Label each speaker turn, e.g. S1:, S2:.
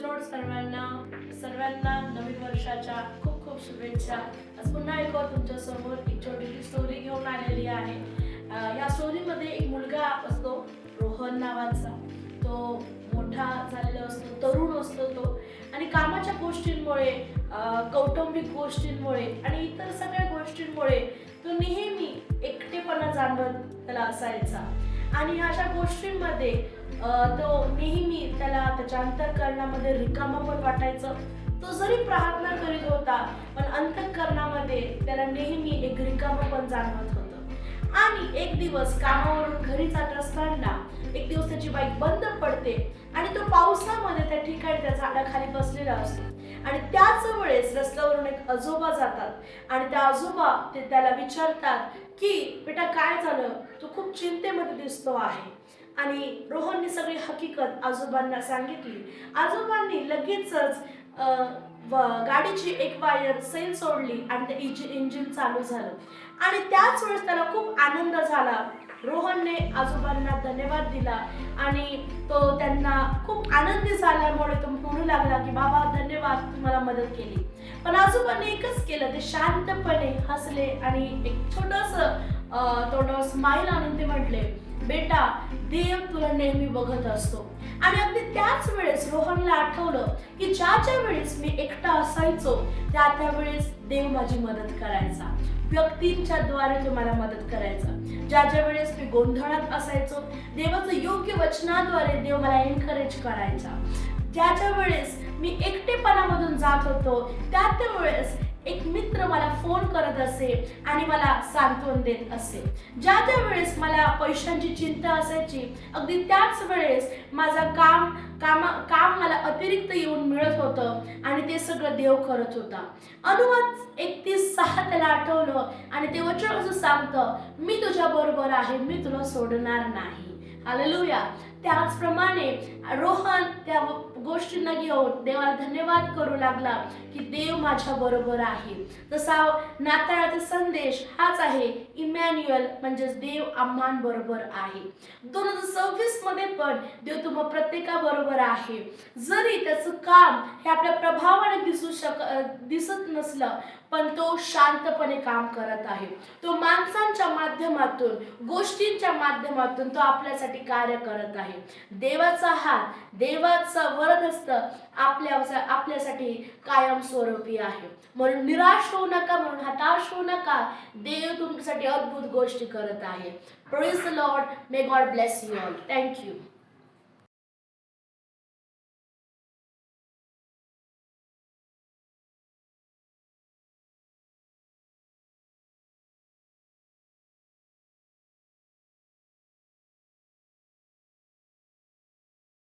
S1: Lord सर्वांना सर्वांना नवीन वर्षाच्या खूप खूप शुभेच्छा। आज पुन्हा एक तुमच्या समोर एक छोटीशी स्टोरी घेऊन आलेली आहे। या स्टोरीमध्ये एक मुलगा असतो रोहन नावाचा। तो मोठा झालेला असतो, तरुण असतो तो, आणि कामाच्या गोष्टींमुळे, कौटुंबिक गोष्टींमुळे आणि इतर सगळ्या गोष्टींमुळे तो नेहमी एकटेपणा जाणवत त्याला असायचा। आणि अशा गोष्टींमध्ये तो नेहमी त्याला त्याच्या अंतःकरणामध्ये रिकामा पण वाटायचं। तो जरी प्रार्थना करीत होता पण अंतःकरणामध्ये त्याला नेहमी एक रिकामा पण जाणवत होतं। आणि एक दिवस कामावरून घरी जात असताना एक दिवस त्याची बाईक बंद पडते आणि तो पावसामध्ये त्या ठिकाणी त्या झाडाखाली बसलेला असतो। आणि त्याच वेळेस रस्त्यावरून एक आजोबा जातात आणि त्या आजोबा ते त्याला विचारतात की बेटा काय झालं, तू खूप चिंतेमध्ये दिसतो आहे। आणि रोहनने सगळी हकीकत आजोबांना सांगितली। आजोबांनी लगेचच गाडीची एक वायर सैल सोडली आणि ते इंजिन चालू झालं। आणि त्याच वेळेस त्याला खूप आनंद झाला। रोहनने आजोबांना धन्यवाद दिला आणि तो त्यांना खूप आनंदी झाल्यामुळे तो म्हणू लागला की बाबा धन्यवाद, तुम्हाला मदत केली। पण आजोबांनी एकच केलं, ते शांतपणे हसले आणि एक छोटंसं तोंडावर स्माइल आणून ते म्हटले, बेटा देव तुला नेहमी बघत असतो। आणि अगदी त्याच वेळेस रोहनला आठवलं की ज्या वेळेस मी एकटा असायचो त्या वेळेस देव माझी मदत करायचा, व्यक्तींच्या द्वारे तो मला मदत करायचा। ज्या वेळेस मी गोंधळात असायचो देवाचं योग्य वचनाद्वारे देव मला एनकरेज करायचा। ज्या वेळेस मी एकटेपणामधून जात होतो त्या वेळेस एक मित्र मला फोन करत असे आणि मला सांत्वन देत असे। ज्या वेळेस मला पैशांची चिंता असायची अगदी त्याच वेळेस माझा काम मला अतिरिक्त येऊन मिळत होतं आणि ते सगळं देव करत होता। अनुवाद 31:6 त्याला आठवलं आणि ते वचन असं सांगतं, मी तुझ्या बरोबर आहे, मी तुला सोडणार नाही। हालेलुया। त्याचप्रमाणे रोहन त्या गोष्टींना घेऊन देवाला धन्यवाद करू लागला की देव माझ्या बरोबर आहे। तसा नाताळाचा संदेश हाच आहे, इमॅन्युअल, म्हणजे देव आम्हां बरोबर आहे। 2026 मध्ये पण देव तुम्हा प्रत्येका बरोबर आहे। जरी त्याचं काम हे आपल्या प्रभावाने दिसत नसलं पण तो शांतपणे काम करत आहे। तो माणसांच्या माध्यमातून, गोष्टींच्या माध्यमातून तो आपल्यासाठी कार्य करत आहे। देवाचा हात, देवाचं वरदहस्त आपल्यासाठी कायमस्वरूपी आहे। म्हणून निराश होऊ नका, म्हणून हताश होऊ नका, देव तुमच्यासाठी अद्भुत गोष्टी करत आहे। Praise the Lord, may God bless you all. Thank you.